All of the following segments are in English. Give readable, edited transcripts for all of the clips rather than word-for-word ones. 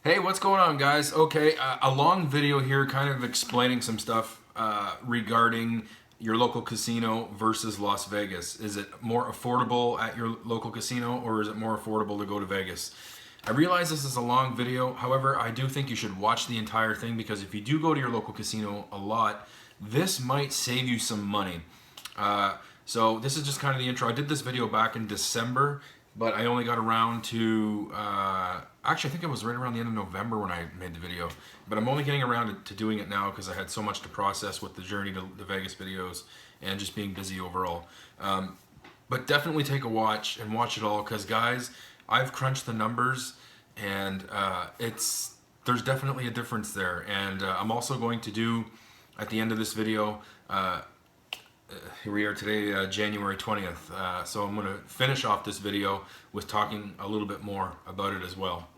Hey, what's going on, guys? Okay, a long video here kind of explaining some stuff regarding your local casino versus Las Vegas. Is it more affordable at your local casino, or is it more affordable to go to Vegas? I realize this is a long video. However, I do think you should watch the entire thing, because if you do go to your local casino a lot, this might save you some money. So this is just kind of the intro. I did this video back in December, but I only got around to, actually I think it was right around the end of November when I made the video. But I'm only getting around to doing it now because I had so much to process with the journey to the Vegas videos and just being busy overall. But definitely take a watch and watch it all, because guys, I've crunched the numbers, and there's definitely a difference there. And I'm also going to do, at the end of this video, here we are today, January 20th. So I'm going to finish off this video with talking a little bit more about it as well.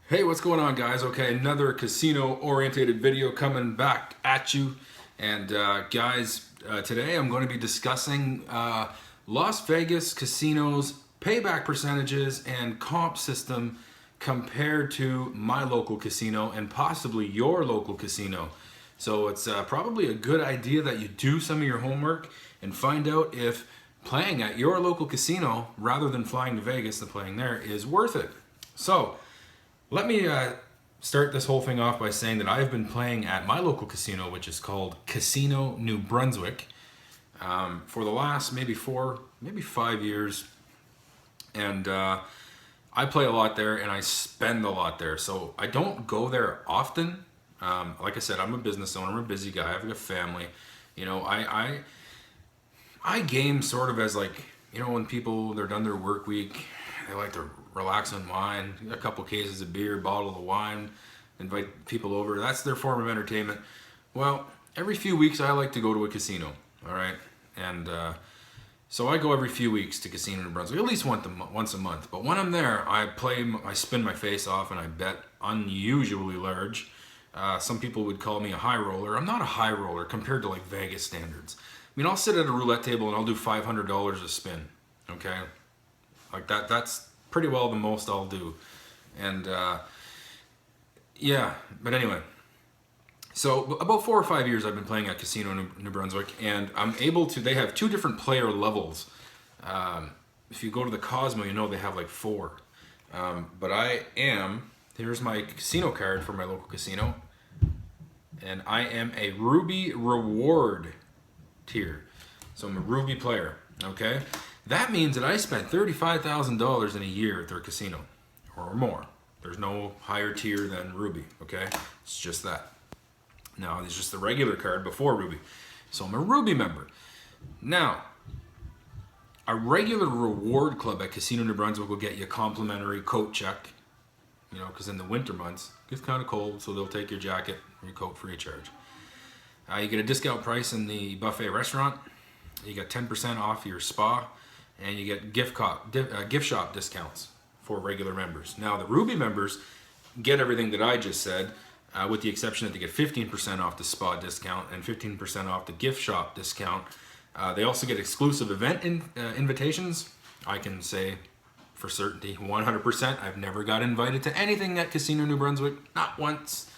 Hey, what's going on, guys? Okay, another casino-oriented video coming back at you. And guys, today I'm going to be discussing Las Vegas casinos, payback percentages, and comp system compared to my local casino and possibly your local casino. So it's probably a good idea that you do some of your homework and find out if playing at your local casino rather than flying to Vegas and playing there is worth it. So let me start this whole thing off by saying that I've been playing at my local casino, which is called Casino New Brunswick, for the last maybe 5 years. And I play a lot there and I spend a lot there. So I don't go there often. Like I said, I'm a business owner, I'm a busy guy, I have a family. You know, I game sort of as, like, you know, when people, they're done their work week, they like to relax on wine, a couple cases of beer, bottle of wine, invite people over. That's their form of entertainment. Well, every few weeks I like to go to a casino, all right? And so I go every few weeks to Casino New Brunswick, at least once a month. But when I'm there, I spin my face off and I bet unusually large. Some people would call me a high roller. I'm not a high roller compared to, like, Vegas standards. I mean, I'll sit at a roulette table and I'll do $500 a spin, okay? Like that's pretty well the most I'll do. And yeah, but anyway. So about 4 or 5 years I've been playing at Casino New Brunswick, and I'm able to, they have 2 different player levels. If you go to the Cosmo, you know they have like 4. But here's my casino card for my local casino, and I am a Ruby Reward tier. So I'm a Ruby player, okay? That means that I spent $35,000 in a year at their casino, or more. There's no higher tier than Ruby, okay? It's just that. Now, it's just the regular card before Ruby. So I'm a Ruby member. Now, a regular reward club at Casino New Brunswick will get you a complimentary coat check, you know, because in the winter months, it gets kind of cold, so they'll take your jacket and your coat free of charge. You get a discount price in the buffet restaurant. You get 10% off your spa, and you get gift shop discounts for regular members. Now, the Ruby members get everything that I just said, with the exception that they get 15% off the spa discount and 15% off the gift shop discount. They also get exclusive event invitations. I can say for certainty, 100%, I've never got invited to anything at Casino New Brunswick, not once.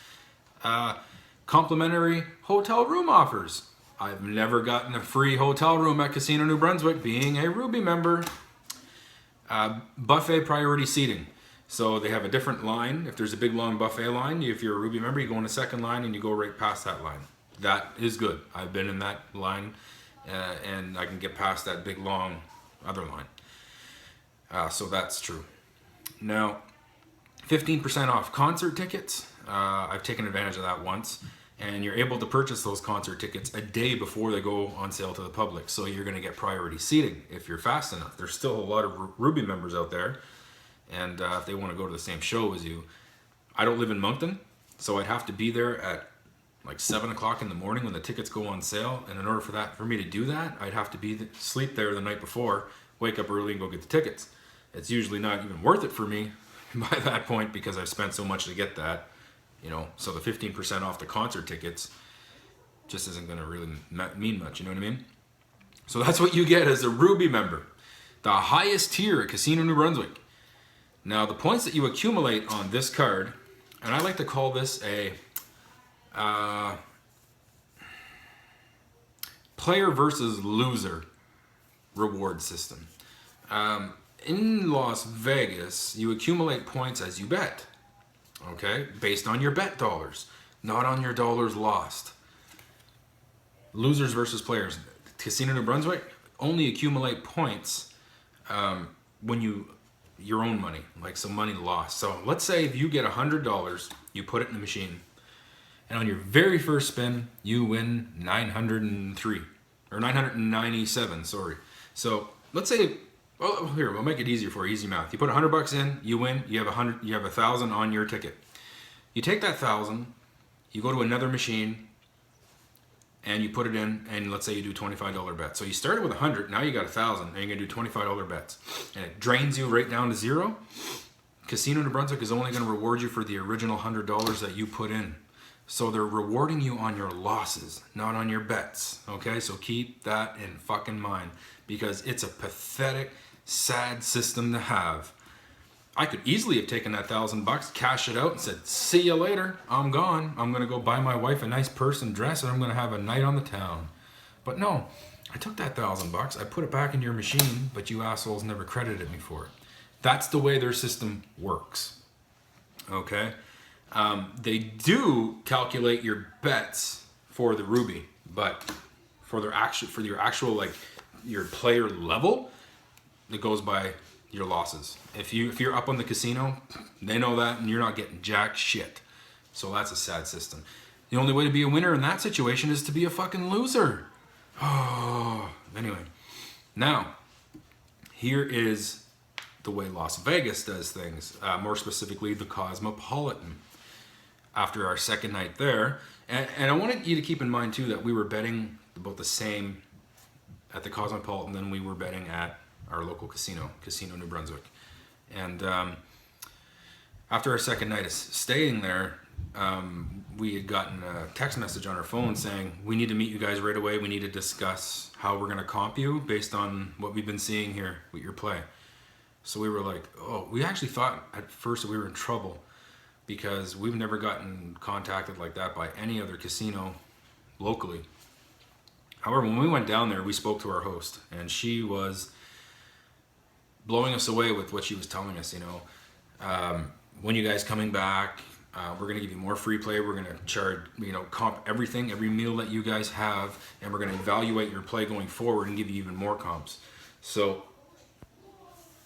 Complimentary hotel room offers. I've never gotten a free hotel room at Casino New Brunswick being a Ruby member. Buffet priority seating. So they have a different line. If there's a big long buffet line, if you're a Ruby member, you go in the second line and you go right past that line. That is good. I've been in that line, and I can get past that big long other line. So that's true. Now, 15% off concert tickets. I've taken advantage of that once. And you're able to purchase those concert tickets a day before they go on sale to the public. So you're going to get priority seating if you're fast enough. There's still a lot of Ruby members out there. And if they want to go to the same show as you. I don't live in Moncton, so I'd have to be there at like 7 o'clock in the morning when the tickets go on sale. And in order for me to do that, I'd have to sleep there the night before, wake up early and go get the tickets. It's usually not even worth it for me by that point, because I've spent so much to get that. You know, so the 15% off the concert tickets just isn't going to really mean much, you know what I mean? So that's what you get as a Ruby member. The highest tier at Casino New Brunswick. Now, the points that you accumulate on this card, and I like to call this a player versus loser reward system. In Las Vegas, you accumulate points as you bet, okay? Based on your bet dollars, not on your dollars lost. Losers versus players. Casino New Brunswick only accumulate points when your own money, like some money lost. So let's say if you get $100, you put it in the machine, and on your very first spin, you win 903 or 997. Sorry. So let's say, well, here we'll make it easier for you, easy math. You put $100 in, you win. You have 100. You have 1,000 on your ticket. You take that 1,000, you go to another machine, and you put it in, and let's say you do $25 bets. So you started with 100, now you got 1,000, and you're gonna do $25 bets. And it drains you right down to zero. Casino New Brunswick is only gonna reward you for the original $100 that you put in. So they're rewarding you on your losses, not on your bets, okay? So keep that in fucking mind, because it's a pathetic, sad system to have. I could easily have taken that $1,000, cash it out, and said, see you later, I'm gone. I'm gonna go buy my wife a nice purse and dress, and I'm gonna have a night on the town. But no, I took that $1,000, I put it back into your machine, but you assholes never credited me for it. That's the way their system works, okay? They do calculate your bets for the Ruby, but for your actual like your player level, it goes by your losses. If you're up on the casino, they know that, and you're not getting jack shit. So that's a sad system. The only way to be a winner in that situation is to be a fucking loser. Oh, anyway. Now, here is the way Las Vegas does things. More specifically, the Cosmopolitan. After our second night there, and I wanted you to keep in mind too that we were betting about the same at the Cosmopolitan than we were betting at our local casino, Casino New Brunswick. And after our second night of staying there, we had gotten a text message on our phone saying, we need to meet you guys right away. We need to discuss how we're going to comp you based on what we've been seeing here with your play. So we were like, oh, we actually thought at first that we were in trouble, because we've never gotten contacted like that by any other casino locally. However, when we went down there, we spoke to our host, and she was blowing us away with what she was telling us. When you guys coming back, we're going to give you more free play. We're going to charge, comp everything, every meal that you guys have, and we're going to evaluate your play going forward and give you even more comps. So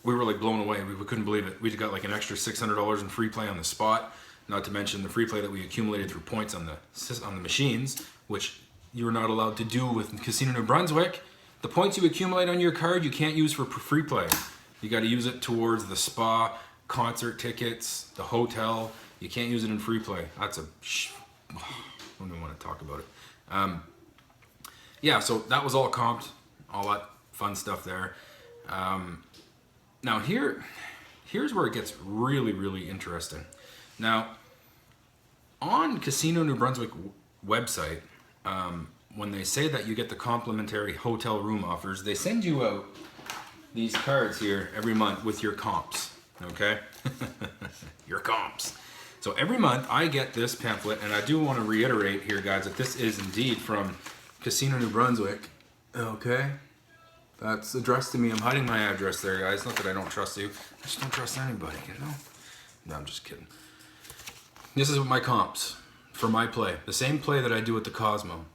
we were like blown away. We couldn't believe it. We got like an extra $600 in free play on the spot, not to mention the free play that we accumulated through points on the machines, which you're not allowed to do with Casino New Brunswick. The points you accumulate on your card, you can't use for free play. You got to use it towards the spa, concert tickets, the hotel. You can't use it in free play. That's I don't even want to talk about it. Yeah, so that was all comped, all that fun stuff there. Now here's where it gets really, really interesting. Now, on Casino New Brunswick website, when they say that you get the complimentary hotel room offers, they send you out these cards here every month with your comps, okay? Your comps. So every month I get this pamphlet, and I do want to reiterate here, guys, that this is indeed from Casino New Brunswick, okay? That's addressed to me. I'm hiding my address there, guys. Not that I don't trust you. I just don't trust anybody, No, I'm just kidding. This is my comps for my play. The same play that I do at the Cosmo.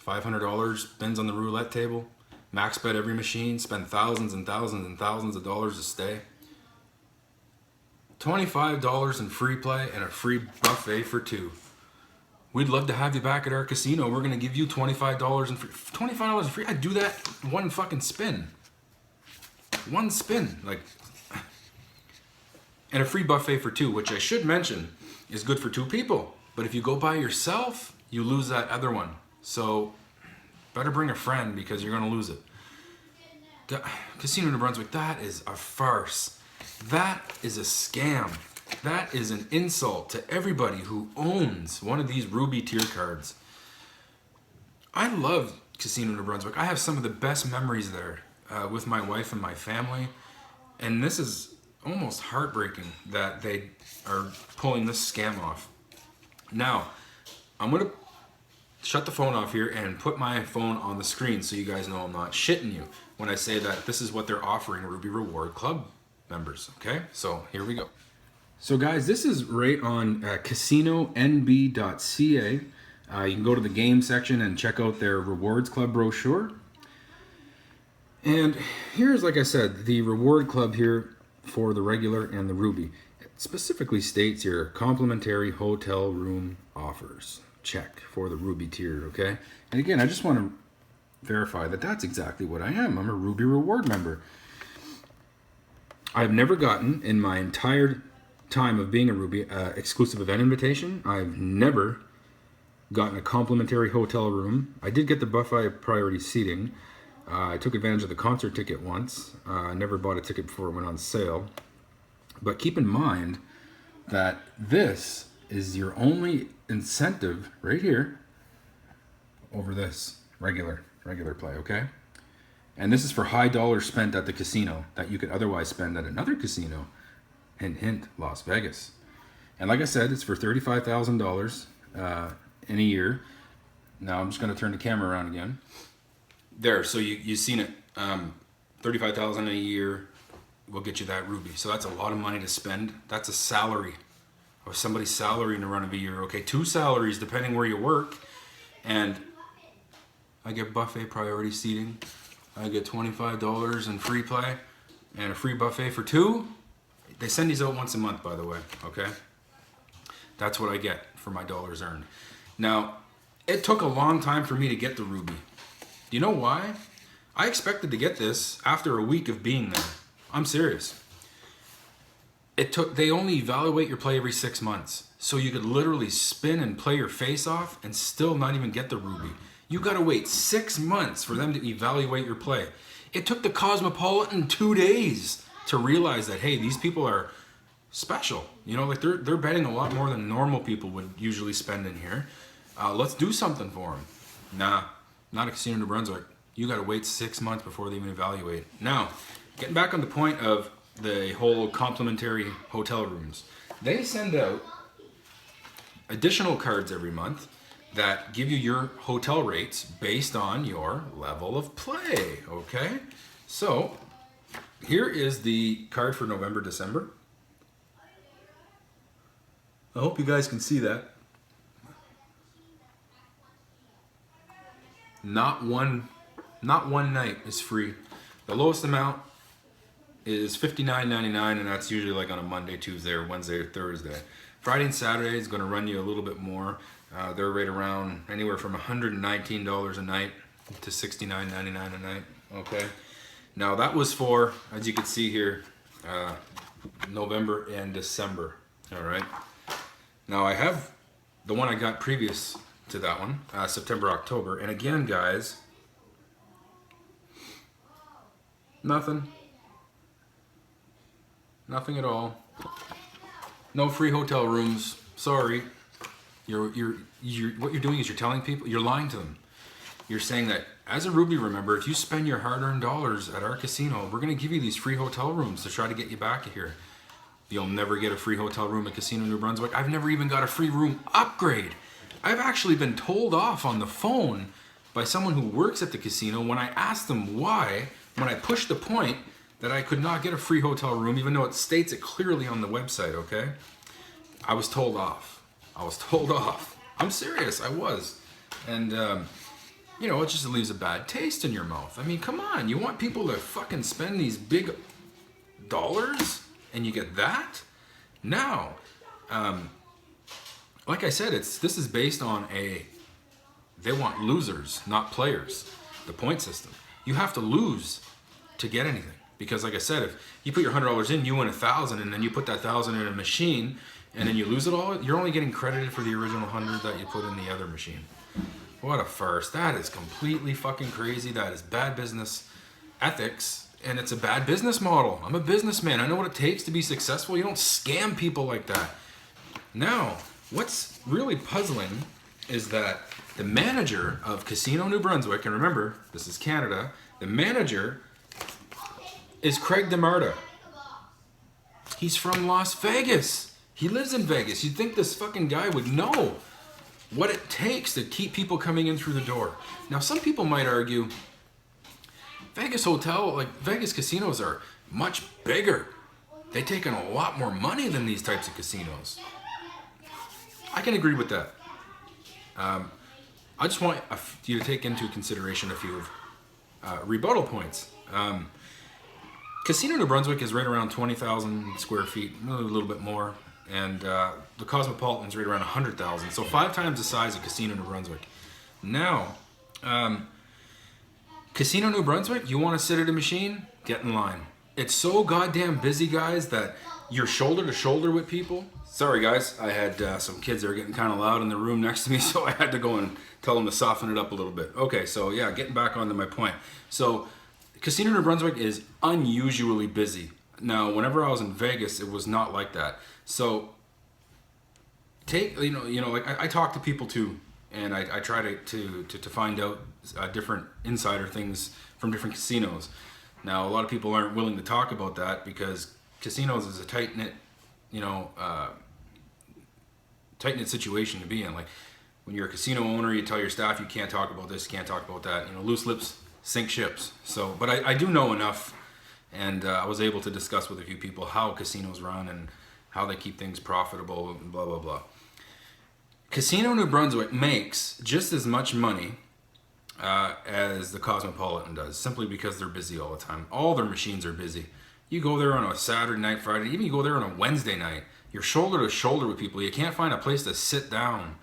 $500 spins on the roulette table. Max bet every machine. Spend thousands and thousands and thousands of dollars to stay. $25 in free play and a free buffet for two. We'd love to have you back at our casino. We're going to give you $25 in free. $25 in free? I'd do that one fucking spin. One spin. And a free buffet for two, which I should mention is good for two people. But if you go by yourself, you lose that other one. So better bring a friend, because you're going to lose it. Casino New Brunswick, that is a farce. That is a scam. That is an insult to everybody who owns one of these Ruby tier cards. I love Casino New Brunswick. I have some of the best memories there with my wife and my family. And this is almost heartbreaking that they are pulling this scam off. Now, I'm going to shut the phone off here and put my phone on the screen so you guys know I'm not shitting you when I say that this is what they're offering Ruby Reward Club members. Okay, so here we go. So guys, this is right on casinonb.ca. You can go to the game section and check out their Rewards Club brochure. And here's, like I said, the Reward Club here for the regular and the Ruby. It specifically states here, complimentary hotel room offers. Check for the Ruby tier, okay? And again, I just want to verify that that's exactly what I am. I'm a Ruby Reward member. I've never gotten, in my entire time of being a Ruby, exclusive event invitation. I've never gotten a complimentary hotel room. I did get the buffet priority seating. I took advantage of the concert ticket once. I never bought a ticket before it went on sale. But keep in mind that this is your only incentive right here over this regular play, okay? And this is for high dollars spent at the casino that you could otherwise spend at another casino, hint, Las Vegas. And like I said, it's for $35,000 in a year. Now I'm just going to turn the camera around again. There, so you've seen it. $35,000 in a year will get you that Ruby. So that's a lot of money to spend. That's a salary of somebody's salary in a run of a year. Okay, 2 salaries depending where you work. And I get buffet priority seating. I get $25 in free play and a free buffet for 2. They send these out once a month, by the way, okay? That's what I get for my dollars earned. Now, it took a long time for me to get the Ruby. Do you know why? I expected to get this after a week of being there. I'm serious. They only evaluate your play every 6 months. So you could literally spin and play your face off and still not even get the Ruby. You gotta wait 6 months for them to evaluate your play. It took the Cosmopolitan 2 days to realize that, hey, these people are special. You know, like they're betting a lot more than normal people would usually spend in here. Let's do something for them. Nah, not a Casino New Brunswick. You gotta wait 6 months before they even evaluate. Now, getting back on the point of the whole complimentary hotel rooms. They send out additional cards every month that give you your hotel rates based on your level of play, okay? So, here is the card for November, December. I hope you guys can see that. Not one night is free. The lowest amount is $59.99, and that's usually like on a Monday, Tuesday, or Wednesday, or Thursday. Friday and Saturday is going to run you a little bit more. They're right around anywhere from $119 a night to $69.99 a night. Okay. Now that was for, as you can see here, November and December. All right. Now I have the one I got previous to that one, September, October, and again, guys, nothing at all. No free hotel rooms. Sorry. What you're doing is you're telling people, you're lying to them. You're saying that as a Ruby member, if you spend your hard-earned dollars at our casino, we're going to give you these free hotel rooms to try to get you back here. You'll never get a free hotel room at Casino New Brunswick. I've never even got a free room upgrade. I've actually been told off on the phone by someone who works at the casino when I asked them why, when I pushed the point that I could not get a free hotel room, even though it states it clearly on the website, okay? I was told off. I'm serious, I was. And, you know, it just leaves a bad taste in your mouth. I mean, come on, you want people to fucking spend these big dollars and you get that? Now, like I said, this is based on they want losers, not players, the point system. You have to lose to get anything. Because like I said, if you put your $100 in, you win 1,000, and then you put that 1,000 in a machine, and then you lose it all, you're only getting credited for the original 100 that you put in the other machine. What a farce. That is completely fucking crazy. That is bad business ethics, and it's a bad business model. I'm a businessman. I know what it takes to be successful. You don't scam people like that. Now, what's really puzzling is that the manager of Casino New Brunswick, and remember, this is Canada, the manager is Craig DeMarta. He's from Las Vegas. He lives in Vegas. You'd think this fucking guy would know what it takes to keep people coming in through the door. Now, some people might argue Vegas Vegas casinos are much bigger. They take in a lot more money than these types of casinos. I can agree with that. I just want you to take into consideration a few rebuttal points. Casino New Brunswick is right around 20,000 square feet, a little bit more, and the Cosmopolitan is right around 100,000, so 5 times the size of Casino New Brunswick. Now, Casino New Brunswick, you want to sit at a machine? Get in line. It's so goddamn busy, guys, that you're shoulder to shoulder with people. Sorry, guys, I had some kids that were getting kind of loud in the room next to me, so I had to go and tell them to soften it up a little bit. Okay, so yeah, getting back onto my point. So, Casino New Brunswick is unusually busy. Now, whenever I was in Vegas, it was not like that. So, like I talk to people too, and I try to find out different insider things from different casinos. Now, a lot of people aren't willing to talk about that because casinos is a tight-knit, tight-knit situation to be in. Like, when you're a casino owner, you tell your staff you can't talk about this, you can't talk about that. Loose lips sink ships. So, but I do know enough, and I was able to discuss with a few people how casinos run and how they keep things profitable and blah, blah, blah. Casino New Brunswick makes just as much money as the Cosmopolitan does, simply because they're busy all the time. All their machines are busy. You go there on a Saturday night, Friday, even you go there on a Wednesday night, you're shoulder to shoulder with people. You can't find a place to sit down.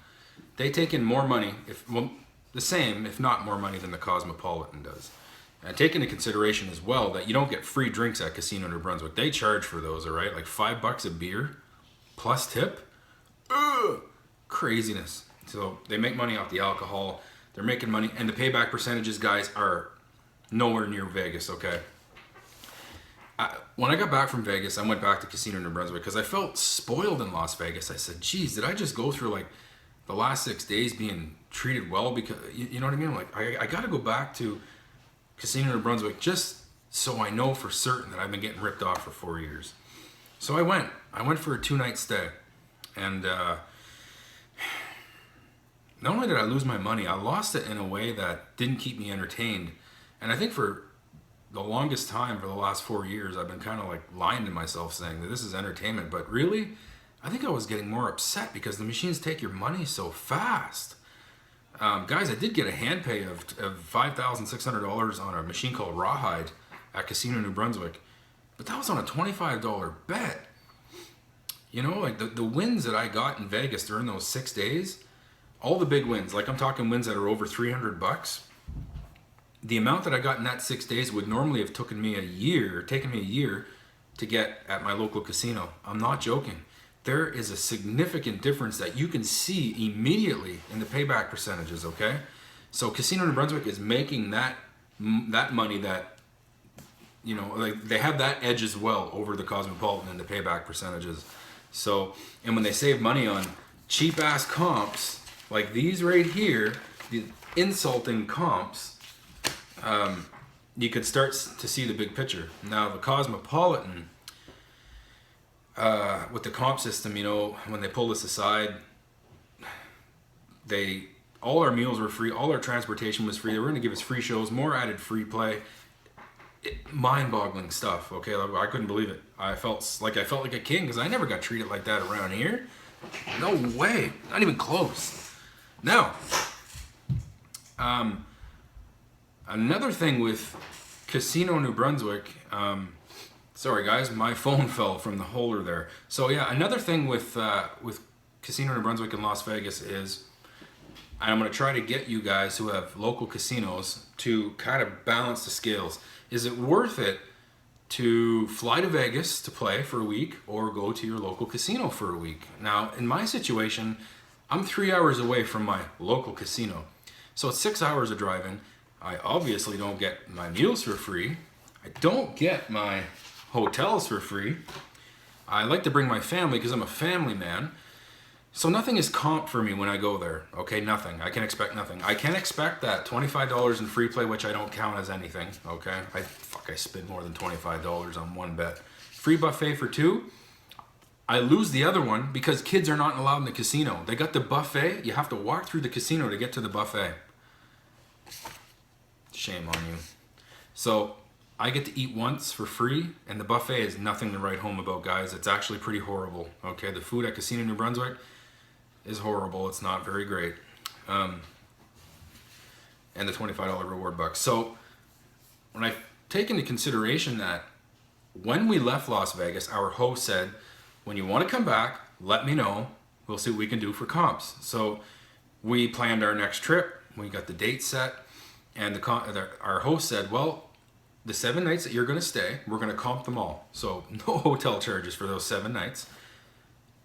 They take in more money, the same, if not more money than the Cosmopolitan does. And take into consideration as well that you don't get free drinks at Casino New Brunswick. They charge for those, all right? Like $5 a beer plus tip. Ugh, craziness. So they make money off the alcohol. They're making money, and the payback percentages, guys, are nowhere near Vegas, okay? When I got back from Vegas, I went back to Casino New Brunswick because I felt spoiled in Las Vegas. I said, geez, did I just go through like the last 6 days being treated well? Because, you know what I mean? Like, I got to go back to Casino New Brunswick just so I know for certain that I've been getting ripped off for 4 years. So I went for a 2-night stay, and not only did I lose my money, I lost it in a way that didn't keep me entertained. And I think for the longest time, for the last 4 years, I've been kind of like lying to myself saying that this is entertainment. But really, I think I was getting more upset because the machines take your money so fast. Guys, I did get a hand pay of $5,600 on a machine called Rawhide at Casino New Brunswick. But that was on a $25 bet. Like the wins that I got in Vegas during those 6 days, all the big wins, like I'm talking wins that are over $300, the amount that I got in that 6 days would normally have taken me a year to get at my local casino. I'm not joking. There is a significant difference that you can see immediately in the payback percentages, okay? So Casino New Brunswick is making that money that, like they have that edge as well over the Cosmopolitan and the payback percentages. So, and when they save money on cheap ass comps, like these right here, the insulting comps, you could start to see the big picture. Now the Cosmopolitan, with the comp system, when they pull this aside, all our meals were free, all our transportation was free. They were going to give us free shows, more added free play. Mind-boggling stuff. Okay, I couldn't believe it. I felt like a king because I never got treated like that around here. No way, not even close. Now, another thing with Casino New Brunswick, sorry guys, my phone fell from the holder there. So yeah, another thing with Casino New Brunswick in Las Vegas is, and I'm going to try to get you guys who have local casinos to kind of balance the scales. Is it worth it to fly to Vegas to play for a week or go to your local casino for a week? Now, in my situation, I'm 3 hours away from my local casino. So it's 6 hours of driving. I obviously don't get my meals for free. I don't get my hotels for free. I like to bring my family because I'm a family man. So nothing is comp for me when I go there. Okay, nothing. I can expect nothing. I can expect that $25 in free play, which I don't count as anything. Okay, I spend more than $25 on one bet. Free buffet for two. I lose the other one because kids are not allowed in the casino. They got the buffet. You have to walk through the casino to get to the buffet. Shame on you. So I get to eat once for free, and the buffet is nothing to write home about, guys. It's actually pretty horrible. Okay, the food at Casino New Brunswick is horrible. It's not very great. And the $25 reward bucks. So when I take into consideration that when we left Las Vegas, our host said, when you want to come back, let me know. We'll see what we can do for comps. So we planned our next trip. We got the date set. And our host said, well, the 7 nights that you're going to stay, we're going to comp them all. So no hotel charges for those 7 nights.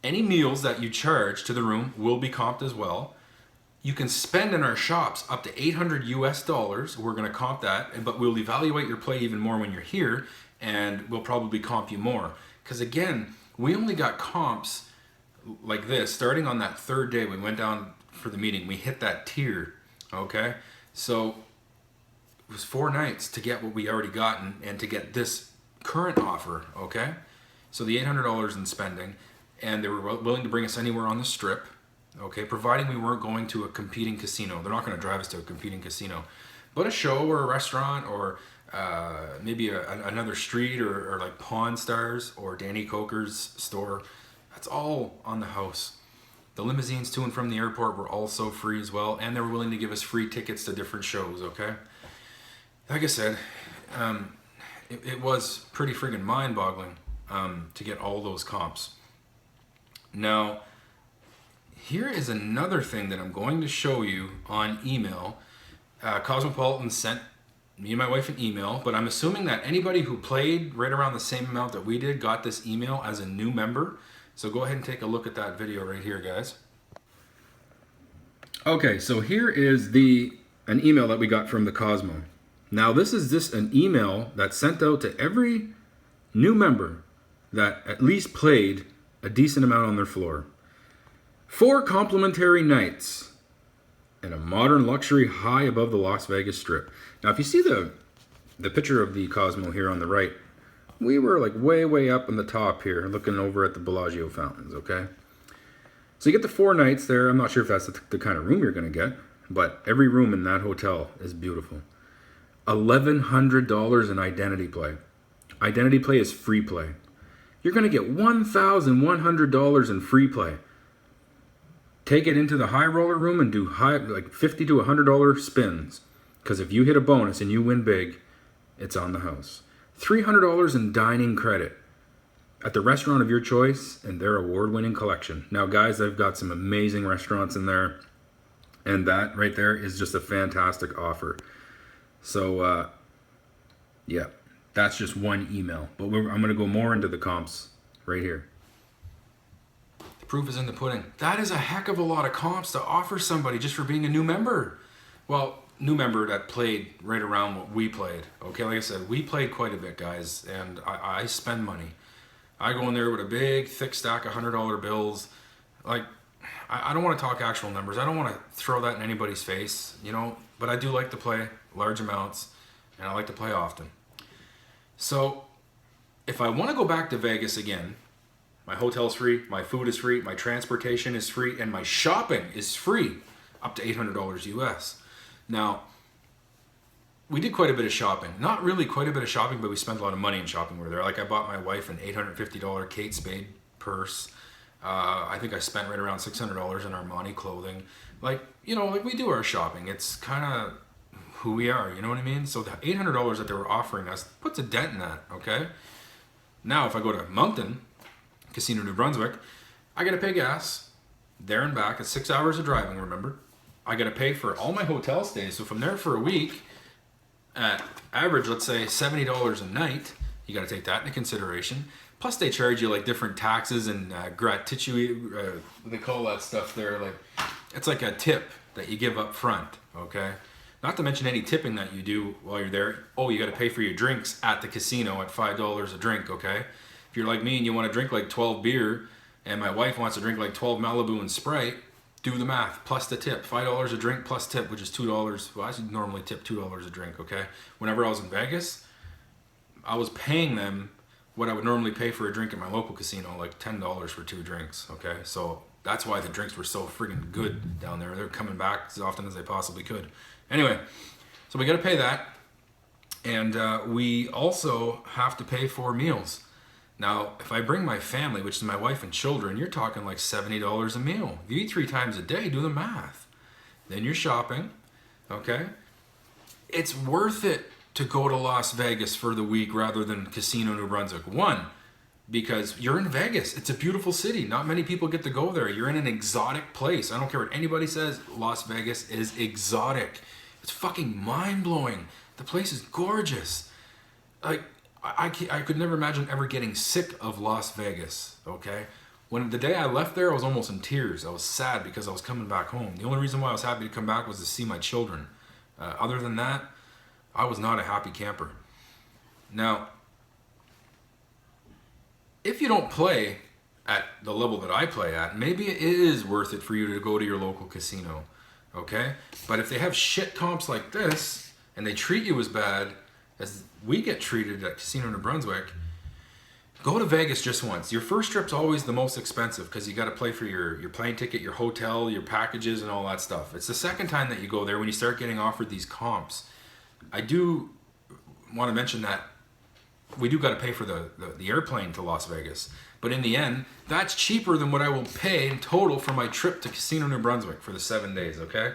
Any meals that you charge to the room will be comped as well. You can spend in our shops up to $800 US. We're going to comp that, but we'll evaluate your play even more when you're here, and we'll probably comp you more. Because again, we only got comps like this starting on that 3rd day. We went down for the meeting. We hit that tier, okay? So it was 4 nights to get what we already gotten and to get this current offer, okay? So the $800 in spending, and they were willing to bring us anywhere on the strip, okay, providing we weren't going to a competing casino. They're not going to drive us to a competing casino, but a show or a restaurant or maybe another street or like Pawn Stars or Danny Coker's store. That's all on the house. The limousines to and from the airport were also free as well, and they were willing to give us free tickets to different shows, okay? Like I said, it was pretty friggin' mind-boggling to get all those comps. Now, here is another thing that I'm going to show you on email. Cosmopolitan sent me and my wife an email, but I'm assuming that anybody who played right around the same amount that we did got this email as a new member. So go ahead and take a look at that video right here, guys. Okay, so here is an email that we got from the Cosmo. Now this is just an email that's sent out to every new member that at least played a decent amount on their floor. 4 complimentary nights in a modern luxury high above the Las Vegas Strip. Now, if you see the picture of the Cosmo here on the right, we were like way up on the top here, looking over at the Bellagio fountains, okay? So you get the 4 nights there. I'm not sure if that's the kind of room you're going to get, but every room in that hotel is beautiful. $1,100 in identity play. Identity play is free play. You're going to get $1,100 in free play. Take it into the high roller room and do like $50 to $100 spins. Because if you hit a bonus and you win big, it's on the house. $300 in dining credit at the restaurant of your choice and their award-winning collection. Now, guys, I've got some amazing restaurants in there, and that right there is just a fantastic offer. So, yeah, that's just one email. But I'm going to go more into the comps right here. The proof is in the pudding. That is a heck of a lot of comps to offer somebody just for being a new member. Well, new member that played right around what we played. Okay, like I said, we played quite a bit, guys, and I spend money. I go in there with a big, thick stack of $100 bills. Like, I don't want to talk actual numbers. I don't want to throw that in anybody's face, you know, but I do like to play large amounts, and I like to play often. So, if I want to go back to Vegas again, my hotel's free, my food is free, my transportation is free, and my shopping is free, up to $800 US. Now, we did quite a bit of shopping. Not really quite a bit of shopping, but we spent a lot of money in shopping. We were there. Like, I bought my wife an $850 Kate Spade purse. I think I spent right around $600 in Armani clothing. Like, you know, like we do our shopping. It's kind of who we are, you know what I mean? So the $800 that they were offering us puts a dent in that, okay? Now, if I go to Moncton, Casino New Brunswick, I got to pay gas there and back. It's 6 hours of driving, remember? I got to pay for all my hotel stays. So if I'm there for a week, at average, let's say $70 a night, you got to take that into consideration. Plus, they charge you like different taxes and gratuity. They call that stuff there. Like, it's like a tip that you give up front. Okay, not to mention any tipping that you do while you're there. Oh, you got to pay for your drinks at the casino at $5 a drink. Okay, if you're like me and you want to drink like 12 beer, and my wife wants to drink like 12 Malibu and Sprite, do the math, plus the tip. $5 a drink plus tip, which is $2. Well, I should normally tip $2 a drink, okay? Whenever I was in Vegas, I was paying them what I would normally pay for a drink at my local casino, like $10 for 2 drinks. Okay, so that's why the drinks were so friggin' good down there. They're coming back as often as they possibly could. Anyway, so we got to pay that, and we also have to pay for meals. Now, if I bring my family, which is my wife and children, you're talking like $70 a meal. If you eat 3 times a day, do the math. Then you're shopping, okay? It's worth it to go to Las Vegas for the week rather than Casino New Brunswick. One, because you're in Vegas. It's a beautiful city. Not many people get to go there. You're in an exotic place. I don't care what anybody says. Las Vegas is exotic. It's fucking mind-blowing. The place is gorgeous. Like, I could never imagine ever getting sick of Las Vegas, okay? When the day I left there, I was almost in tears. I was sad because I was coming back home. The only reason why I was happy to come back was to see my children. Other than that, I was not a happy camper. Now, if you don't play at the level that I play at, maybe it is worth it for you to go to your local casino, okay? But if they have shit comps like this, and they treat you as bad as we get treated at Casino New Brunswick, go to Vegas just once. Your first trip's always the most expensive because you got to pay for your plane ticket, your hotel, your packages, and all that stuff. It's the second time that you go there when you start getting offered these comps. I do want to mention that we do got to pay for the airplane to Las Vegas. But in the end, that's cheaper than what I will pay in total for my trip to Casino New Brunswick for the 7 days, okay?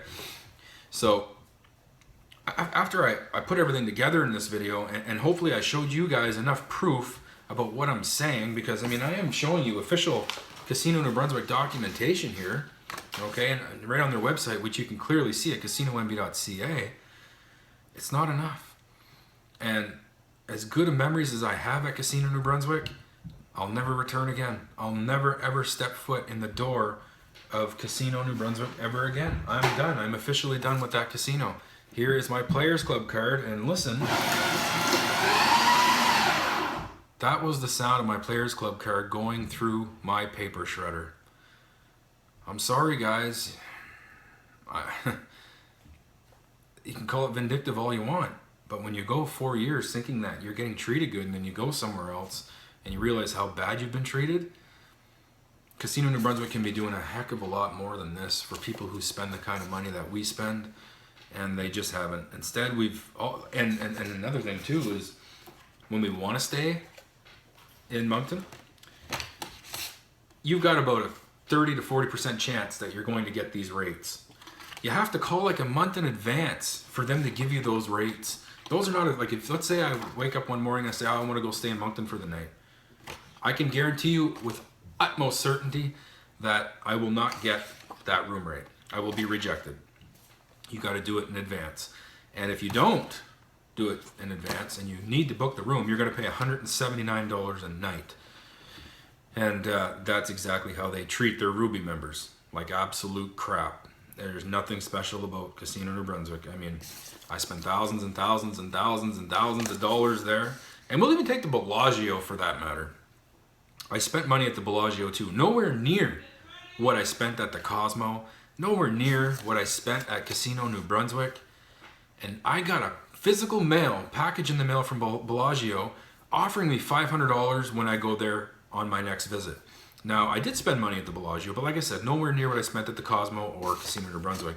So after I put everything together in this video, and hopefully I showed you guys enough proof about what I'm saying, because I mean, I am showing you official Casino New Brunswick documentation here, okay, and right on their website, which you can clearly see at casinomb.ca. It's not enough. And as good of memories as I have at Casino New Brunswick, I'll never return again. I'll never ever step foot in the door of Casino New Brunswick ever again. I'm done. I'm officially done with that casino. Here is my Players Club card, and listen. That was the sound of my Players Club card going through my paper shredder. I'm sorry, guys. You can call it vindictive all you want, but when you go 4 years thinking that you're getting treated good and then you go somewhere else and you realize how bad you've been treated, Casino New Brunswick can be doing a heck of a lot more than this for people who spend the kind of money that we spend, and they just haven't. Instead, and another thing too is when we want to stay in Moncton, you've got about a 30 to 40% chance that you're going to get these rates. You have to call like a month in advance for them to give you those rates. Those are not like, if let's say I wake up one morning and I say, oh, I want to go stay in Moncton for the night. I can guarantee you with utmost certainty that I will not get that room rate. I will be rejected. You got to do it in advance. And if you don't do it in advance and you need to book the room, you're going to pay $179 a night. And that's exactly how they treat their Ruby members, like absolute crap. There's nothing special about Casino New Brunswick. I mean, I spent thousands and thousands and thousands and thousands of dollars there. And we'll even take the Bellagio for that matter. I spent money at the Bellagio too. Nowhere near what I spent at the Cosmo. Nowhere near what I spent at Casino New Brunswick. And I got a physical package in the mail from Bellagio offering me $500 when I go there on my next visit. Now, I did spend money at the Bellagio, but like I said, nowhere near what I spent at the Cosmo or Casino New Brunswick.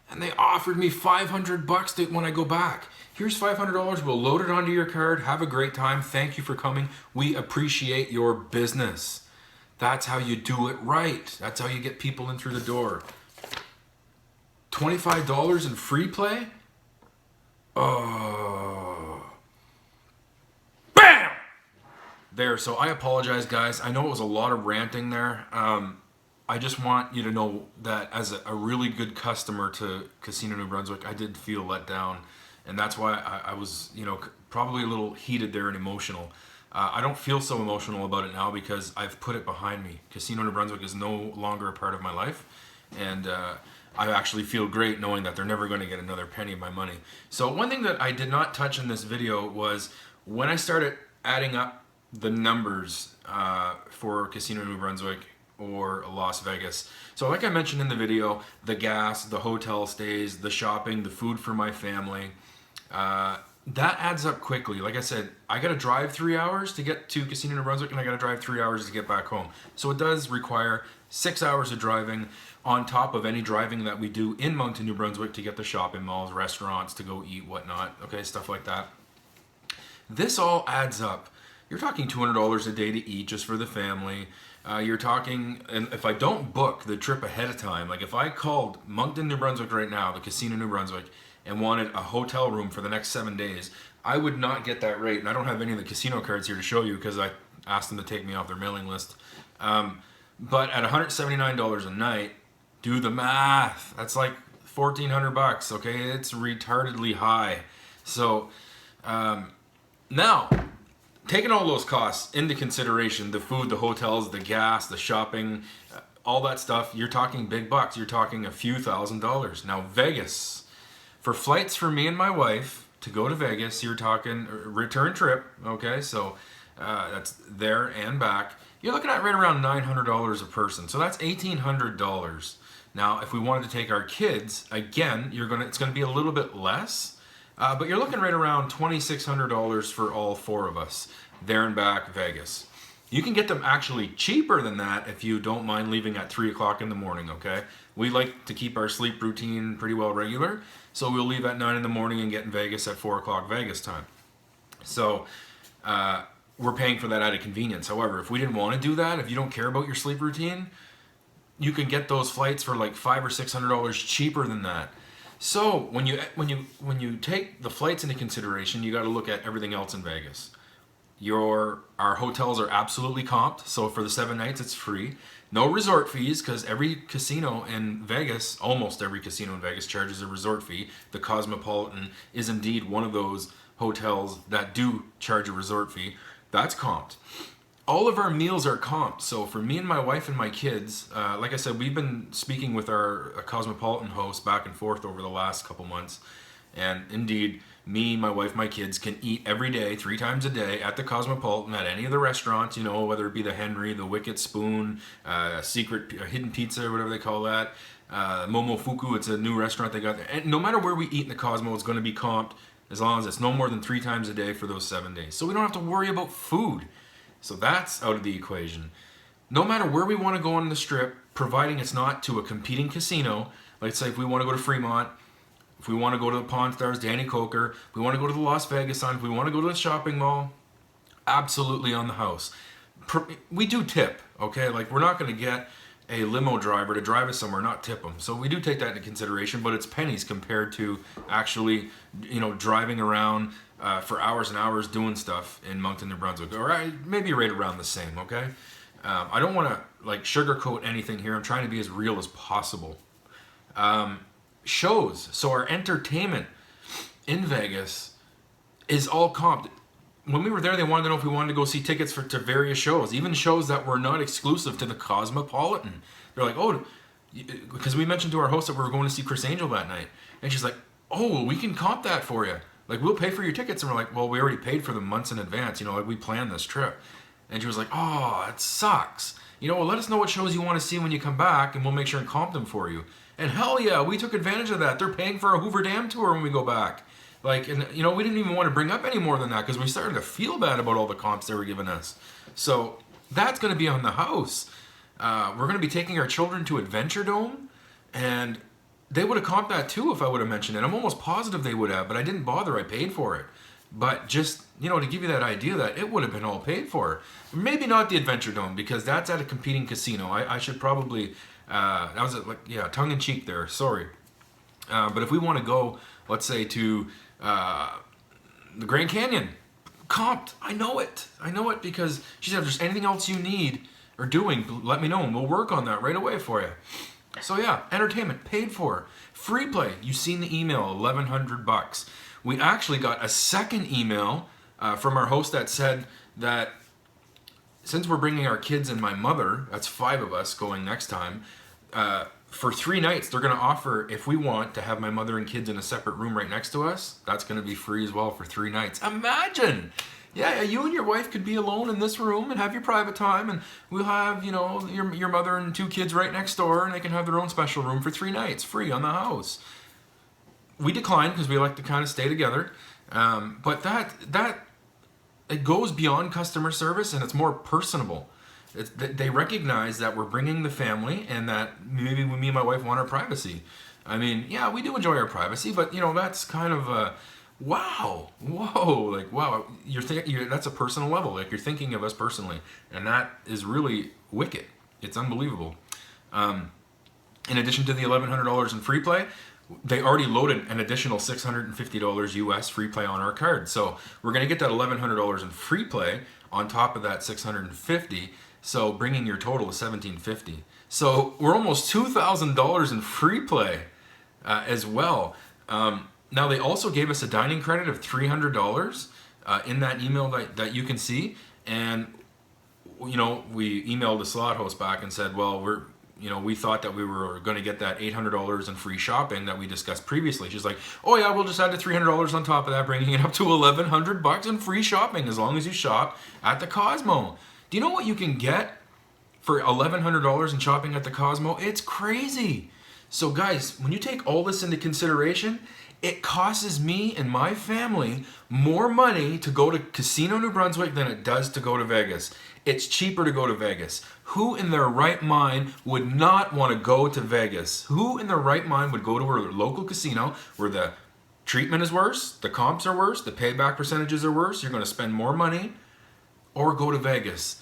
And they offered me $500 when I go back. Here's $500, we'll load it onto your card, have a great time, thank you for coming, we appreciate your business. That's how you do it right. That's how you get people in through the door. $25 in free play? Oh. Bam! There, so I apologize, guys. I know it was a lot of ranting there. I just want you to know that as a really good customer to Casino New Brunswick, I did feel let down. And that's why I was, probably a little heated there and emotional. I don't feel so emotional about it now because I've put it behind me. Casino New Brunswick is no longer a part of my life. And I actually feel great knowing that they're never going to get another penny of my money. So one thing that I did not touch in this video was when I started adding up the numbers for Casino New Brunswick or Las Vegas. So like I mentioned in the video, the gas, the hotel stays, the shopping, the food for my family, that adds up quickly. Like I said, I got to drive 3 hours to get to Casino New Brunswick, and I got to drive 3 hours to get back home. So it does require 6 hours of driving on top of any driving that we do in Moncton, New Brunswick to get to shopping malls, restaurants, to go eat, whatnot, okay, stuff like that. This all adds up. You're talking $200 a day to eat just for the family. You're talking, and if I don't book the trip ahead of time, like if I called Moncton, New Brunswick right now, the Casino New Brunswick, and wanted a hotel room for the next 7 days, I would not get that rate. And I don't have any of the casino cards here to show you because I asked them to take me off their mailing list. But at $179 a night, do the math. That's like $1,400, okay? It's retardedly high. So now, taking all those costs into consideration, the food, the hotels, the gas, the shopping, all that stuff, you're talking big bucks. You're talking a few $1,000s. Now, Vegas, for flights for me and my wife to go to Vegas, you're talking return trip, okay? So that's there and back. You're looking at right around $900 a person. So that's $1,800. Now, if we wanted to take our kids, again, it's gonna be a little bit less, but you're looking right around $2,600 for all 4 of us, there and back, Vegas. You can get them actually cheaper than that if you don't mind leaving at 3 o'clock in the morning, okay? We like to keep our sleep routine pretty well regular, so we'll leave at 9 in the morning and get in Vegas at 4 o'clock Vegas time. So we're paying for that out of convenience. However, if we didn't want to do that, if you don't care about your sleep routine, you can get those flights for like $500 or $600 cheaper than that. So when you take the flights into consideration, you got to look at everything else in Vegas. Our hotels are absolutely comped, so for the 7 nights it's free. No resort fees, because every casino in Vegas, almost every casino in Vegas, charges a resort fee. The Cosmopolitan is indeed one of those hotels that do charge a resort fee. That's comped. All of our meals are comped, so for me and my wife and my kids, like I said, we've been speaking with our Cosmopolitan host back and forth over the last couple months, and indeed, me, my wife, my kids can eat every day, 3 times a day at the Cosmopolitan, at any of the restaurants, you know, whether it be the Henry, the Wicked Spoon, Hidden Pizza, whatever they call that, Momofuku, it's a new restaurant they got there. And no matter where we eat in the Cosmo, it's going to be comped as long as it's no more than 3 times a day for those 7 days. So we don't have to worry about food. So that's out of the equation. No matter where we want to go on the strip, providing it's not to a competing casino, like say if we want to go to Fremont, if we want to go to the Pawn Stars, Danny Coker, if we want to go to the Las Vegas Sun, if we want to go to the shopping mall, absolutely on the house. We do tip, okay? Like we're not going to get a limo driver to drive us somewhere, not tip them. So we do take that into consideration, but it's pennies compared to actually, you know, driving around for hours and hours doing stuff in Moncton, New Brunswick. Or maybe right around the same, okay? I don't want to like sugarcoat anything here. I'm trying to be as real as possible. Shows. So our entertainment in Vegas is all comped. When we were there, they wanted to know if we wanted to go see tickets to various shows, even shows that were not exclusive to the Cosmopolitan. They're like, oh, because we mentioned to our host that we were going to see Chris Angel that night. And she's like, oh, we can comp that for you. Like, we'll pay for your tickets. And we're like, well, we already paid for them months in advance. You know, like we planned this trip. And she was like, oh, it sucks. You know, well, let us know what shows you want to see when you come back, and we'll make sure and comp them for you. And hell yeah, we took advantage of that. They're paying for a Hoover Dam tour when we go back. Like, and you know, we didn't even want to bring up any more than that because we started to feel bad about all the comps they were giving us. So that's going to be on the house. We're going to be taking our children to Adventure Dome, and they would have comped that too if I would have mentioned it. I'm almost positive they would have, but I didn't bother. I paid for it. But just, you know, to give you that idea that it would have been all paid for. Maybe not the Adventure Dome because that's at a competing casino. I should probably, that was tongue in cheek there, sorry. But if we want to go, let's say to the Grand Canyon, comped, I know it because she said if there's anything else you need or doing, let me know and we'll work on that right away for you. So yeah, entertainment paid for. Free play, you've seen the email, $1,100. We actually got a second email from our host that said that since we're bringing our kids and my mother, that's 5 of us going next time, for 3 nights, they're going to offer, if we want to have my mother and kids in a separate room right next to us, that's going to be free as well for 3 nights. Imagine! Yeah, you and your wife could be alone in this room and have your private time, and we'll have, you know, your mother and 2 kids right next door, and they can have their own special room for 3 nights, free on the house. We declined because we like to kind of stay together. But that it goes beyond customer service, and it's more personable. They recognize that we're bringing the family, and that maybe me and my wife want our privacy. I mean, yeah, we do enjoy our privacy, but you know, that's kind of a wow, whoa, like wow, that's a personal level. Like you're thinking of us personally, and that is really wicked. It's unbelievable. In addition to the $1,100 in free play, they already loaded an additional $650 US free play on our card. So we're going to get that $1,100 in free play on top of that $650. So bringing your total to $1,750. So we're almost $2,000 in free play as well. Now they also gave us a dining credit of $300 in that email that you can see. And you know, we emailed the slot host back and said, well, we thought that we were going to get that $800 in free shopping that we discussed previously. She's like, oh yeah, we'll just add the $300 on top of that, bringing it up to $1,100 in free shopping as long as you shop at the Cosmo. Do you know what you can get for $1,100 in shopping at the Cosmo? It's crazy. So guys, when you take all this into consideration, it costs me and my family more money to go to Casino New Brunswick than it does to go to Vegas. It's cheaper to go to Vegas. Who in their right mind would not want to go to Vegas? Who in their right mind would go to a local casino where the treatment is worse, the comps are worse, the payback percentages are worse, you're going to spend more money, or go to Vegas?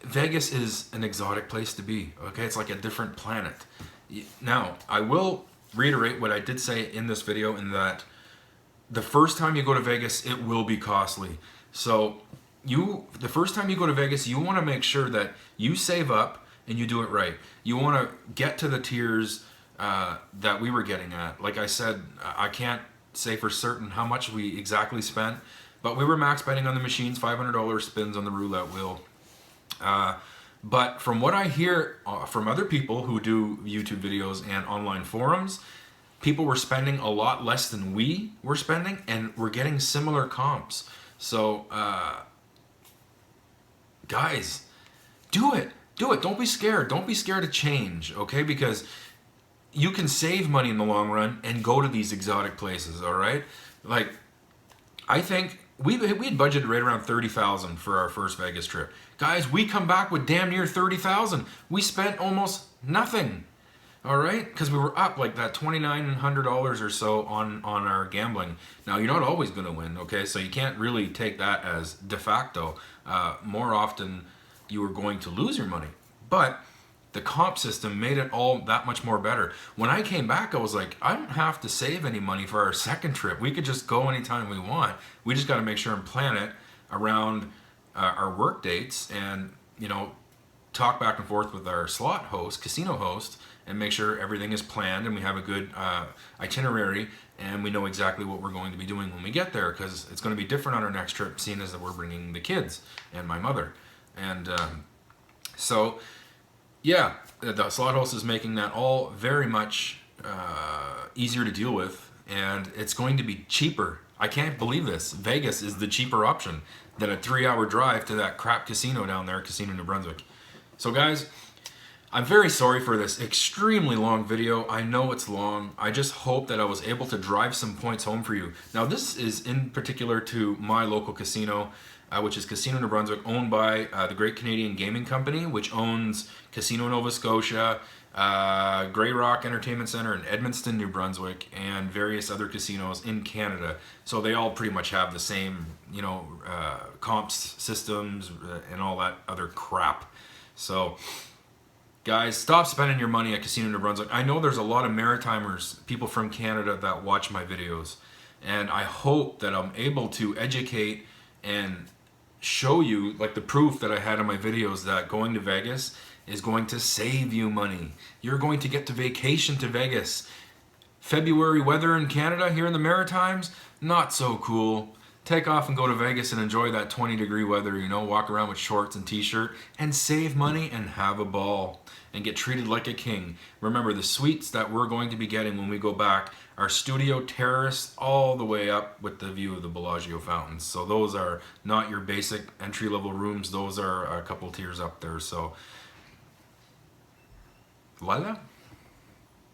Vegas is an exotic place to be, okay? It's like a different planet. Now, I will reiterate what I did say in this video, in that the first time you go to Vegas, it will be costly. So the first time you go to Vegas, you want to make sure that you save up and you do it right. You want to get to the tiers that we were getting at. Like I said, I can't say for certain how much we exactly spent, but we were max betting on the machines, $500 spins on the roulette wheel. But from what I hear from other people who do YouTube videos and online forums, people were spending a lot less than we were spending, and we're getting similar comps. So, guys, do it. Do it. Don't be scared. Don't be scared to change, okay? Because you can save money in the long run and go to these exotic places, all right? Like, I think we had budgeted right around $30,000 for our first Vegas trip. Guys, we come back with damn near $30,000. We spent almost nothing, all right? Because we were up like that $2,900 or so on our gambling. Now, you're not always going to win, okay? So you can't really take that as de facto. More often, you are going to lose your money. But the comp system made it all that much more better. When I came back, I was like, I don't have to save any money for our second trip. We could just go anytime we want. We just got to make sure and plan it around our work dates, and you know, talk back and forth with our slot host, casino host, and make sure everything is planned and we have a good itinerary, and we know exactly what we're going to be doing when we get there, because it's going to be different on our next trip, seeing as that we're bringing the kids and my mother. And so yeah, the slot host is making that all very much easier to deal with, and it's going to be cheaper. I can't believe this. Vegas is the cheaper option than a 3-hour drive to that crap casino down there, Casino New Brunswick. So guys, I'm very sorry for this extremely long video. I know it's long. I just hope that I was able to drive some points home for you. Now this is in particular to my local casino, which is Casino New Brunswick, owned by the Great Canadian Gaming Company, which owns Casino Nova Scotia, Grey Rock Entertainment Centre in Edmundston, New Brunswick, and various other casinos in Canada. So they all pretty much have the same, you know, comps systems and all that other crap. So guys, stop spending your money at Casino New Brunswick. I know there's a lot of Maritimers, people from Canada, that watch my videos, and I hope that I'm able to educate and show you, like the proof that I had in my videos, that going to Vegas is going to save you money. You're going to get to vacation to Vegas. February weather in Canada, here in the Maritimes, not so cool. Take off and go to Vegas and enjoy that 20-degree weather, you know, walk around with shorts and t-shirt and save money and have a ball and get treated like a king. Remember, the suites that we're going to be getting when we go back are studio terrace all the way up with the view of the Bellagio fountains. So those are not your basic entry-level rooms. Those are a couple tiers up there. So, voila.